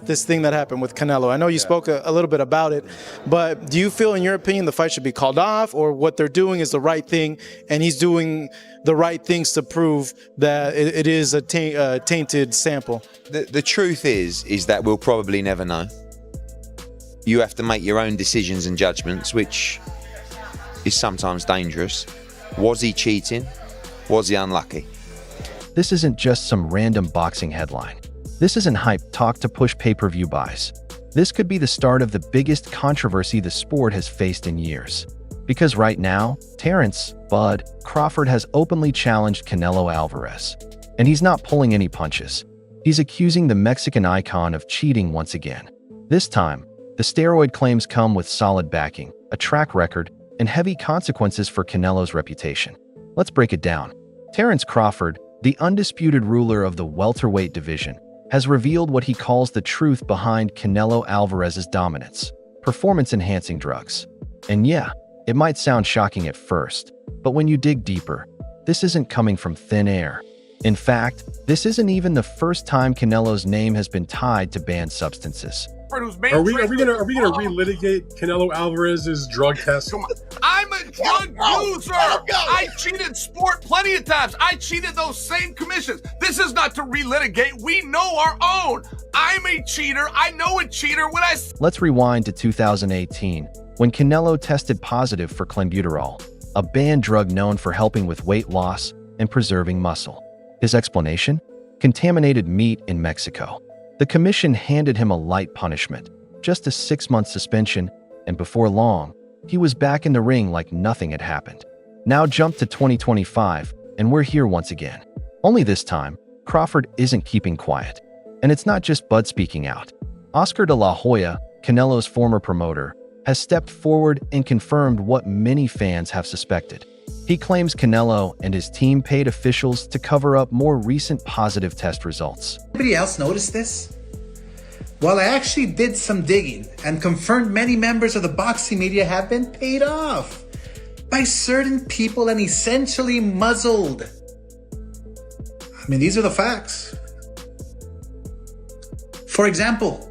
this thing that happened with Canelo. I know you spoke a little bit about it, but do you feel, in your opinion, the fight should be called off, or what they're doing is the right thing, and he's doing the right things to prove that it is a tainted sample? The truth is that we'll probably never know. You have to make your own decisions and judgments, which is sometimes dangerous. Was he cheating? Was he unlucky? This isn't just some random boxing headline. This isn't hype talk to push pay-per-view buys. This could be the start of the biggest controversy the sport has faced in years. Because right now, Terence "Bud" Crawford has openly challenged Canelo Alvarez. And he's not pulling any punches. He's accusing the Mexican icon of cheating once again. This time, the steroid claims come with solid backing, a track record, and heavy consequences for Canelo's reputation. Let's break it down. Terence Crawford, the undisputed ruler of the welterweight division, has revealed what he calls the truth behind Canelo Alvarez's dominance: performance-enhancing drugs. And yeah, it might sound shocking at first, but when you dig deeper, this isn't coming from thin air. In fact, this isn't even the first time Canelo's name has been tied to banned substances. Are we gonna relitigate Canelo Alvarez's drug test? Come on. I'm a drug user. I cheated sport plenty of times. I cheated those same commissions. This is not to relitigate. We know our own. I'm a cheater. I know a cheater when I... Let's rewind to 2018, when Canelo tested positive for clenbuterol, a banned drug known for helping with weight loss and preserving muscle. His explanation? Contaminated meat in Mexico. The commission handed him a light punishment, just a 6-month suspension, and before long, he was back in the ring like nothing had happened. Now jump to 2025, and we're here once again. Only this time, Crawford isn't keeping quiet. And it's not just Bud speaking out. Oscar de la Hoya, Canelo's former promoter, has stepped forward and confirmed what many fans have suspected. He claims Canelo and his team paid officials to cover up more recent positive test results. Anybody else notice this? Well, I actually did some digging and confirmed many members of the boxing media have been paid off by certain people and essentially muzzled. I mean, these are the facts. For example,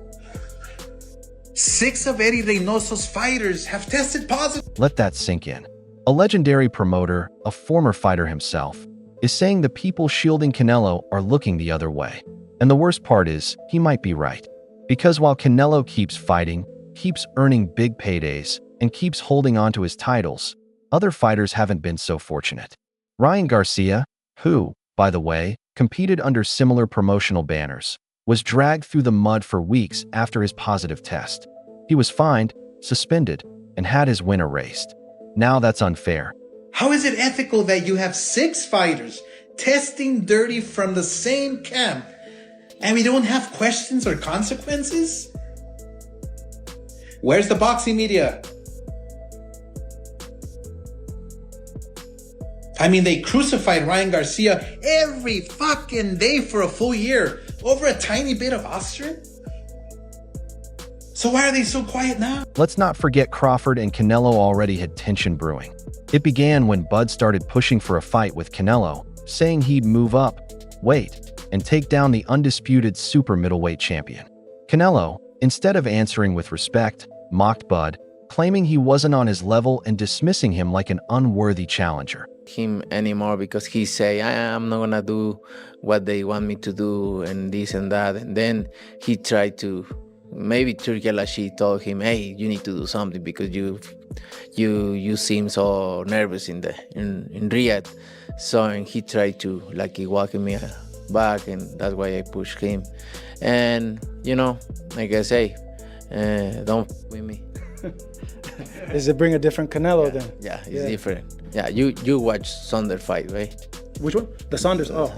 6 of Eddie Reynoso's fighters have tested positive. Let that sink in. A legendary promoter, a former fighter himself, is saying the people shielding Canelo are looking the other way. And the worst part is, he might be right. Because while Canelo keeps fighting, keeps earning big paydays, and keeps holding on to his titles, other fighters haven't been so fortunate. Ryan Garcia, who, by the way, competed under similar promotional banners, was dragged through the mud for weeks after his positive test. He was fined, suspended, and had his win erased. Now that's unfair. How is it ethical that you have 6 fighters testing dirty from the same camp and we don't have questions or consequences? Where's the boxing media? I mean, they crucified Ryan Garcia every fucking day for a full year over a tiny bit of Austrian. So why are they so quiet now? Let's not forget Crawford and Canelo already had tension brewing. It began when Bud started pushing for a fight with Canelo, saying he'd move up, weight, and take down the undisputed super middleweight champion. Canelo, instead of answering with respect, mocked Bud, claiming he wasn't on his level and dismissing him like an unworthy challenger. Him anymore because he say I'm not gonna do what they want me to do and this and that, and then he tried to... Maybe Turki Al-Ashi told him, hey, you need to do something because you seem so nervous in Riyadh. So and he tried to walk me back, and that's why I pushed him. And like I say, don't with me. Does it bring a different Canelo then? Yeah, it's different. Yeah, you watch Saunders fight, right? Which one? The Saunders. Oh,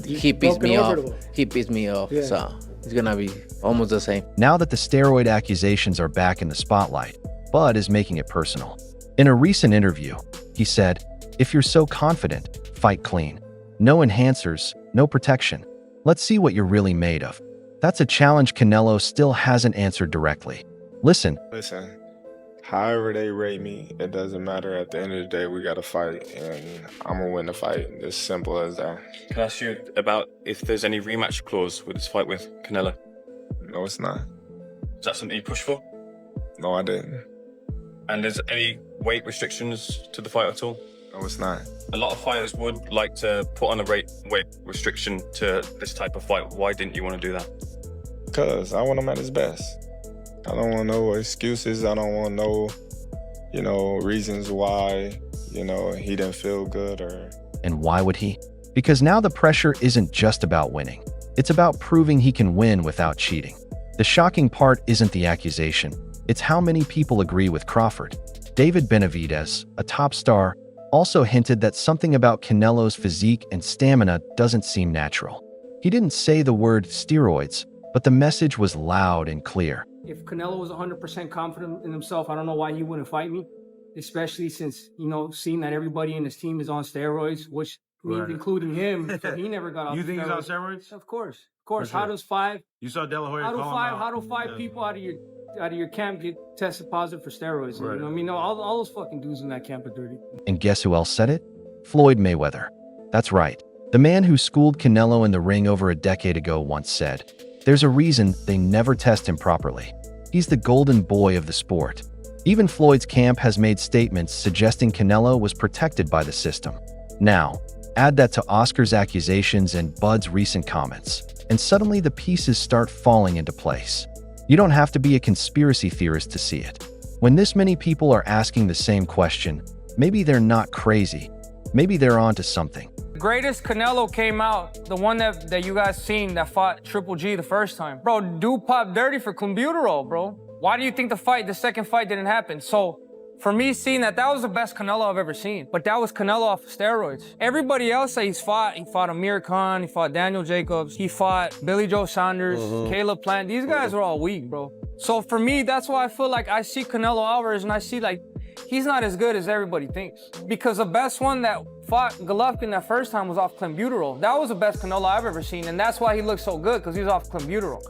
he pissed me off. He pissed me off. Yeah. So it's gonna be almost the same. Now that the steroid accusations are back in the spotlight, Bud is making it personal. In a recent interview, he said, "If you're so confident, fight clean. No enhancers, no protection. Let's see what you're really made of." That's a challenge Canelo still hasn't answered directly. Listen, however they rate me, it doesn't matter. At the end of the day, we got to fight, and I'm going to win the fight. As simple as that. Can I ask you about if there's any rematch clause with this fight with Canelo? No, it's not. Is that something you pushed for? No, I didn't. And is any weight restrictions to the fight at all? No, it's not. A lot of fighters would like to put on a weight restriction to this type of fight. Why didn't you want to do that? Because I want him at his best. I don't want no excuses. I don't want no, reasons why, he didn't feel good or... And why would he? Because now the pressure isn't just about winning. It's about proving he can win without cheating. The shocking part isn't the accusation. It's how many people agree with Crawford. David Benavidez, a top star, also hinted that something about Canelo's physique and stamina doesn't seem natural. He didn't say the word steroids, but the message was loud and clear. If Canelo was 100% confident in himself, I don't know why he wouldn't fight me, especially since, seeing that everybody in his team is on steroids, which means including him, so he never got off You think steroids. he's on steroids? Of course. Of course. For sure. How does five people out of your camp get tested positive for steroids? Right. You know what I mean? All those fucking dudes in that camp are dirty. And guess who else said it? Floyd Mayweather. That's right. The man who schooled Canelo in the ring over a decade ago once said, "There's a reason they never test him properly. He's the golden boy of the sport." Even Floyd's camp has made statements suggesting Canelo was protected by the system. Now, add that to Oscar's accusations and Bud's recent comments, and suddenly the pieces start falling into place. You don't have to be a conspiracy theorist to see it. When this many people are asking the same question, maybe they're not crazy. Maybe they're onto something. The greatest Canelo came out, the one that you guys seen that fought Triple G the first time. Bro, dude popped dirty for clenbuterol, bro. Why do you think the second fight didn't happen? So, for me, seeing that was the best Canelo I've ever seen. But that was Canelo off of steroids. Everybody else that he fought Amir Khan, he fought Daniel Jacobs, he fought Billy Joe Saunders, Caleb Plant. These guys are all weak, bro. So for me, that's why I feel like I see Canelo Alvarez and I see he's not as good as everybody thinks. Because the best one that fought Golovkin that first time was off clenbuterol. That was the best Canelo I've ever seen, and that's why he looked so good, because he was off clenbuterol.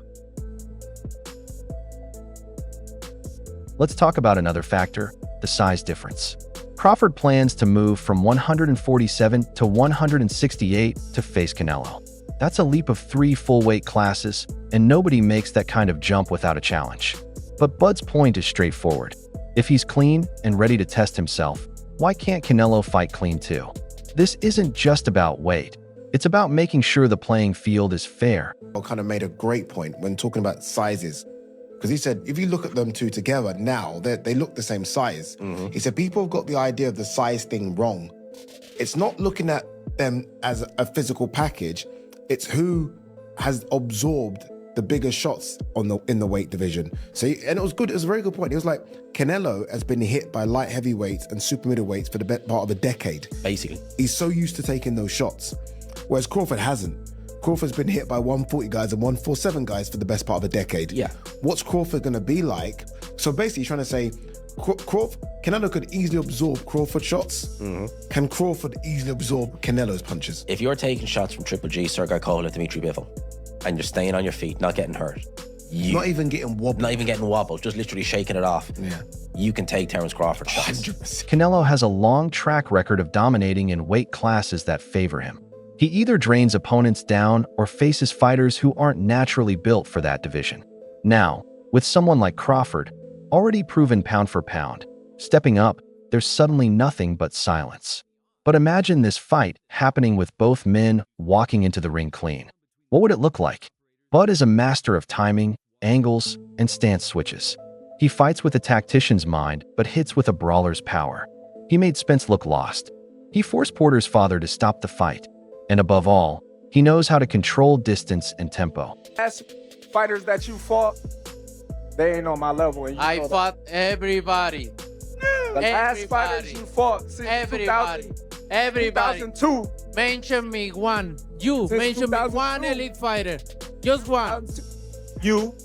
Let's talk about another factor, the size difference. Crawford plans to move from 147 to 168 to face Canelo. That's a leap of 3 full weight classes, and nobody makes that kind of jump without a challenge. But Bud's point is straightforward. If he's clean and ready to test himself, why can't Canelo fight clean too? This isn't just about weight. It's about making sure the playing field is fair. Kind of made a great point when talking about sizes. Because he said, if you look at them two together now, they look the same size. He said, people have got the idea of the size thing wrong. It's not looking at them as a physical package. It's who has absorbed the bigger shots in the weight division. So, and it was good. It was a very good point. He was like, Canelo has been hit by light heavyweights and super middleweights for the best part of a decade. Basically. He's so used to taking those shots. Whereas Crawford hasn't. Crawford's been hit by 140 guys and 147 guys for the best part of a decade. Yeah. What's Crawford going to be like? So basically, he's trying to say, Canelo could easily absorb Crawford shots. Can Crawford easily absorb Canelo's punches? If you're taking shots from Triple G, Sergey Kovalev, Dmitry Bivol, and you're staying on your feet, not getting hurt, not even getting wobbled, just literally shaking it off, you can take Terence Crawford shots. 100%. Canelo has a long track record of dominating in weight classes that favor him. He either drains opponents down or faces fighters who aren't naturally built for that division. Now, with someone like Crawford, already proven pound for pound, stepping up, there's suddenly nothing but silence. But imagine this fight happening with both men walking into the ring clean. What would it look like? Bud is a master of timing, angles, and stance switches. He fights with a tactician's mind, but hits with a brawler's power. He made Spence look lost. He forced Porter's father to stop the fight. And above all, he knows how to control distance and tempo. Last fighters that you fought, they ain't on my level. And I fought everybody. The last fighters you fought since Everybody. 2002. Mention me one. You Since mention me 2002. one elite fighter. Just one. You.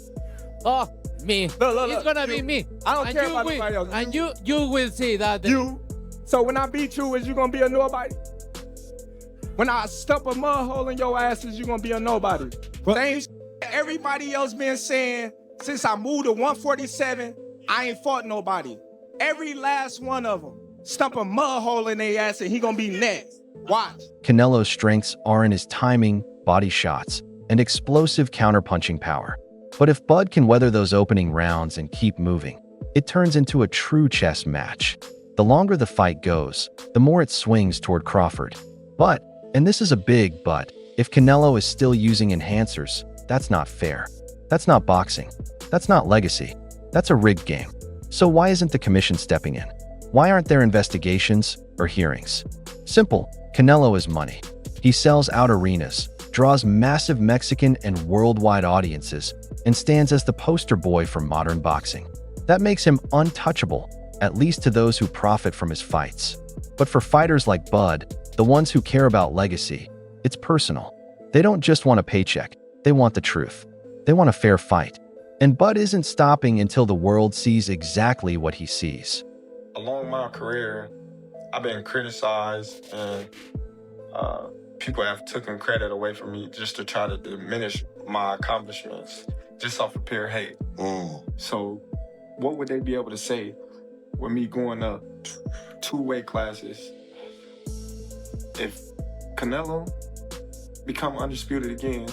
Oh, me. Look, It's gonna you. be me. I don't And care you about will. anybody else. And you will see that. You. So when I beat you, is you gonna be a nobody? When I stump a mud hole in your ass, is you gonna be a nobody? Same everybody else been saying since I moved to 147, I ain't fought nobody. Every last one of them stump a mud hole in their ass and he gonna be next. Watch. Canelo's strengths are in his timing, body shots, and explosive counterpunching power. But if Bud can weather those opening rounds and keep moving, it turns into a true chess match. The longer the fight goes, the more it swings toward Crawford. But, and this is a big but, if Canelo is still using enhancers, that's not fair. That's not boxing. That's not legacy. That's a rigged game. So why isn't the commission stepping in? Why aren't there investigations or hearings? Simple, Canelo is money. He sells out arenas, draws massive Mexican and worldwide audiences, and stands as the poster boy for modern boxing. That makes him untouchable, at least to those who profit from his fights. But for fighters like Bud, the ones who care about legacy, it's personal. They don't just want a paycheck, they want the truth. They want a fair fight. And Bud isn't stopping until the world sees exactly what he sees. Along my career, I've been criticized and people have taken credit away from me just to try to diminish my accomplishments just off of pure hate. So what would they be able to say with me going up 2 weight classes? If Canelo become undisputed again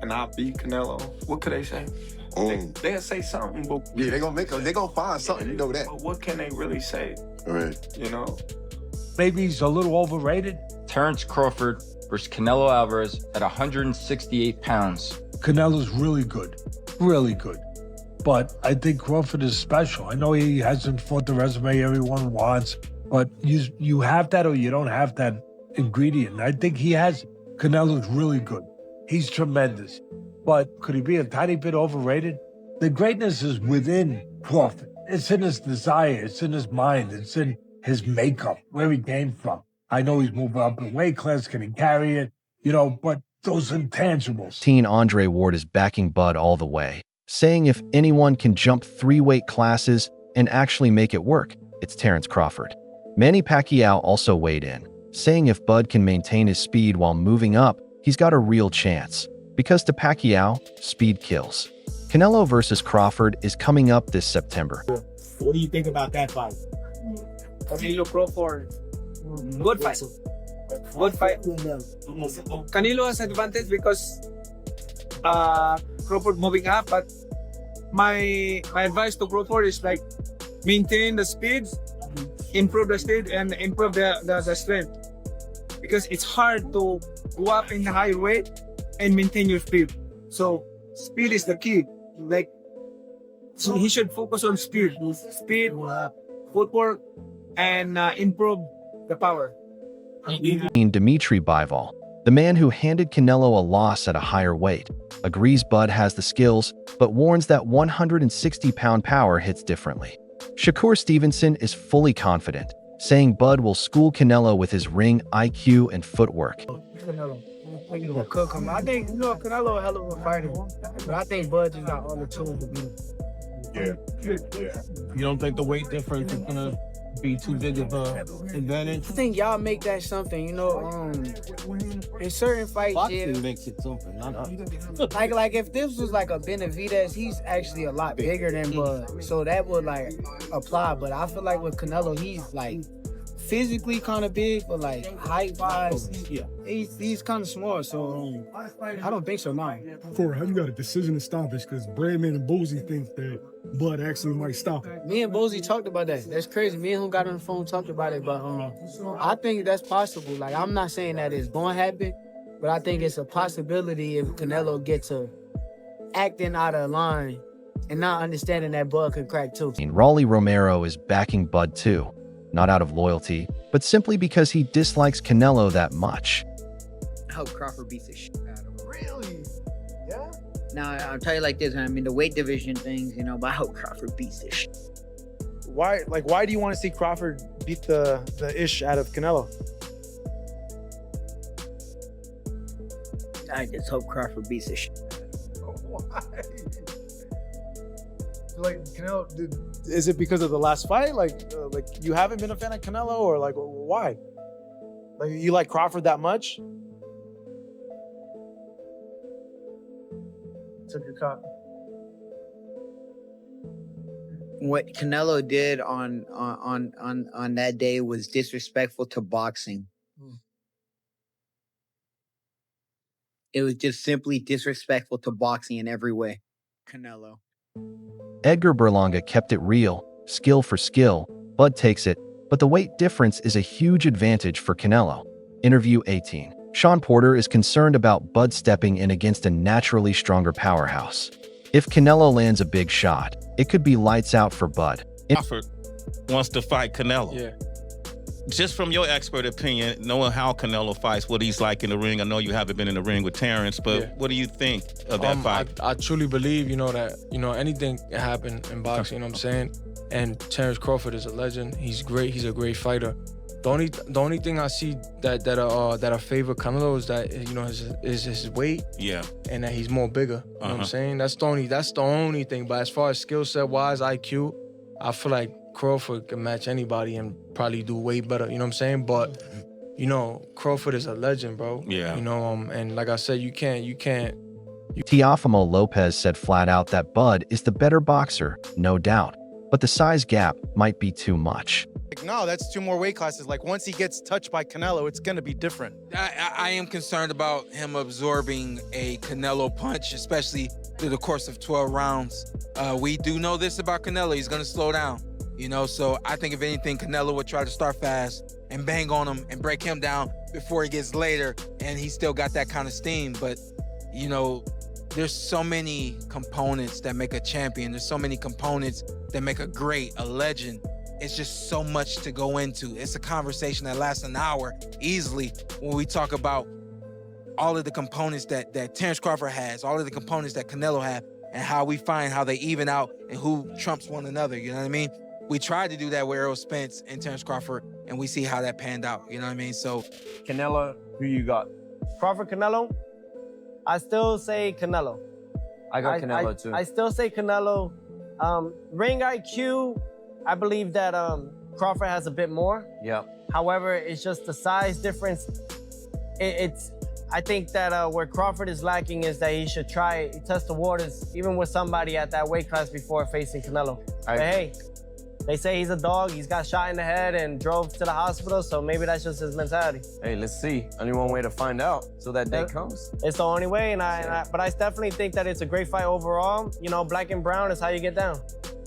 and I beat Canelo, what could they say? They'll say something, but yeah, they gonna find something, you know that. But what can they really say? Right. You know? Maybe he's a little overrated. Terence Crawford versus Canelo Alvarez at 168 pounds. Canelo's really good. Really good. But I think Crawford is special. I know he hasn't fought the resume everyone wants, but you have that or you don't have that ingredient. I think he has. Canelo's really good. He's tremendous. But could he be a tiny bit overrated? The greatness is within Crawford. It's in his desire. It's in his mind. It's in his makeup, where he came from. I know he's moving up in weight class. Can he carry it? But those intangibles. Teen Andre Ward is backing Bud all the way, saying if anyone can jump 3 weight classes and actually make it work, it's Terence Crawford. Manny Pacquiao also weighed in, saying if Bud can maintain his speed while moving up, he's got a real chance. Because to Pacquiao, speed kills. Canelo versus Crawford is coming up this September. What do you think about that fight? Canelo Crawford. Good fight. Good fight. Canelo has advantage because Crawford moving up, but my advice to Crawford is like maintain the speed, improve the speed, and improve the strength. Because it's hard to go up in the high weight and maintain your speed. So speed is the key. So he should focus on speed, footwork, and improve the power. Dimitri Bivol, the man who handed Canelo a loss at a higher weight, agrees Bud has the skills, but warns that 160-pound power hits differently. Shakur Stevenson is fully confident, saying Bud will school Canelo with his ring IQ and footwork. Cook him. I think Canelo a hell of a fighter, but I think Bud just got all the tools to beat him. You don't think the weight difference is gonna be too big of an advantage? I think y'all make that something, in certain fights. Boxing makes it something. Like if this was like a Benavidez, he's actually a lot bigger than Bud, so that would apply. But I feel like with Canelo, he's physically kind of big, but height wise, he's kind of small. So I don't think so. No. For how you got a decision to stop this? Because Bradman and Boozy think that Bud actually might stop it. Me and Boozy talked about that. That's crazy. Me and him got on the phone, talked about it. But I think that's possible. I'm not saying that it's going to happen, but I think it's a possibility if Canelo gets to acting out of line and not understanding that Bud could crack too. Rolly Romero is backing Bud too, not out of loyalty, but simply because he dislikes Canelo that much. I hope Crawford beats the shit out of him. Really? Yeah? Now, I'll tell you like this, the weight division things, but I hope Crawford beats this shit. Why do you want to see Crawford beat the ish out of Canelo? I just hope Crawford beats this shit. Why? Canelo, is it because of the last fight? You haven't been a fan of Canelo, or why? You like Crawford that much? Took your cut. What Canelo did on that day was disrespectful to boxing. It was just simply disrespectful to boxing in every way. Canelo. Edgar Berlanga kept it real, skill for skill. Bud takes it, but the weight difference is a huge advantage for Canelo. Interview 18. Sean Porter is concerned about Bud stepping in against a naturally stronger powerhouse. If Canelo lands a big shot, it could be lights out for Bud. Crawford wants to fight Canelo. Yeah. Just from your expert opinion, knowing how Canelo fights, what he's like in the ring. I know you haven't been in the ring with Terence, but what do you think of that fight? I truly believe, that, anything can happen in boxing, you know what I'm saying? And Terence Crawford is a legend. He's great. He's a great fighter. The only thing I see that I favor Canelo is that, is his weight. Yeah. And that he's more bigger. You know what I'm saying? That's the only thing. But as far as skill set wise, IQ, I feel like Crawford can match anybody and probably do way better, you know what I'm saying? But, Crawford is a legend, bro. Yeah. And like I said, you can't. Teofimo Lopez said flat out that Bud is the better boxer, no doubt. But the size gap might be too much. No, that's 2 more weight classes. Like, once he gets touched by Canelo, it's going to be different. I am concerned about him absorbing a Canelo punch, especially through the course of 12 rounds. We do know this about Canelo. He's going to slow down, So I think if anything, Canelo would try to start fast and bang on him and break him down before he gets later, and he still got that kind of steam. But, there's so many components that make a champion. There's so many components that make a great, a legend. It's just so much to go into. It's a conversation that lasts an hour easily when we talk about all of the components that Terence Crawford has, all of the components that Canelo have, and how we find how they even out and who trumps one another, you know what I mean? We tried to do that with Errol Spence and Terence Crawford, and we see how that panned out, you know what I mean? So, Canelo, who you got? Crawford, Canelo? I still say Canelo. I got Canelo too. I still say Canelo. Ring IQ, I believe that Crawford has a bit more. Yeah. However, it's just the size difference. I think that where Crawford is lacking is that he should test the waters, even with somebody at that weight class before facing Canelo. But hey, they say he's a dog. He's got shot in the head and drove to the hospital, so maybe that's just his mentality. Hey, let's see. Only one way to find out till that day comes. It's the only way, but I definitely think that it's a great fight overall. Black and brown is how you get down.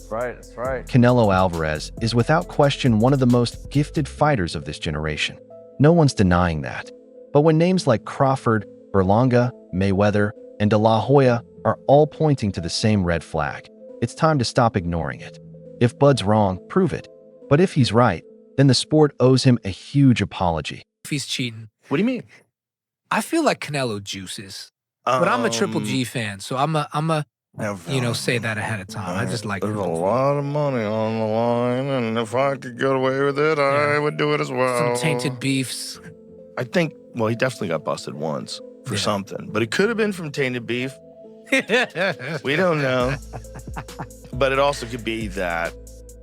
That's right. Canelo Alvarez is without question one of the most gifted fighters of this generation. No one's denying that. But when names like Crawford, Berlanga, Mayweather, and De La Hoya are all pointing to the same red flag, it's time to stop ignoring it. If Bud's wrong, prove it. But if he's right, then the sport owes him a huge apology. If he's cheating. What do you mean? I feel like Canelo juices. But I'm a Triple G fan, so I'm a say that ahead of time. I just like There's a lot of money on the line, and if I could get away with it, I would do it as well. Some tainted beefs. I think, he definitely got busted once for something, but it could have been from tainted beef. We don't know. But it also could be that,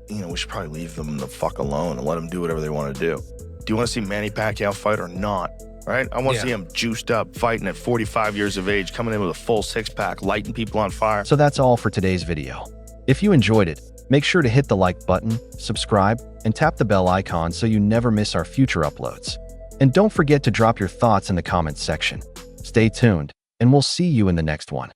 we should probably leave them the fuck alone and let them do whatever they want to do. Do you want to see Manny Pacquiao fight or not? Right? I want to see him juiced up, fighting at 45 years of age, coming in with a full 6-pack, lighting people on fire. So that's all for today's video. If you enjoyed it, make sure to hit the like button, subscribe, and tap the bell icon so you never miss our future uploads. And don't forget to drop your thoughts in the comments section. Stay tuned, and we'll see you in the next one.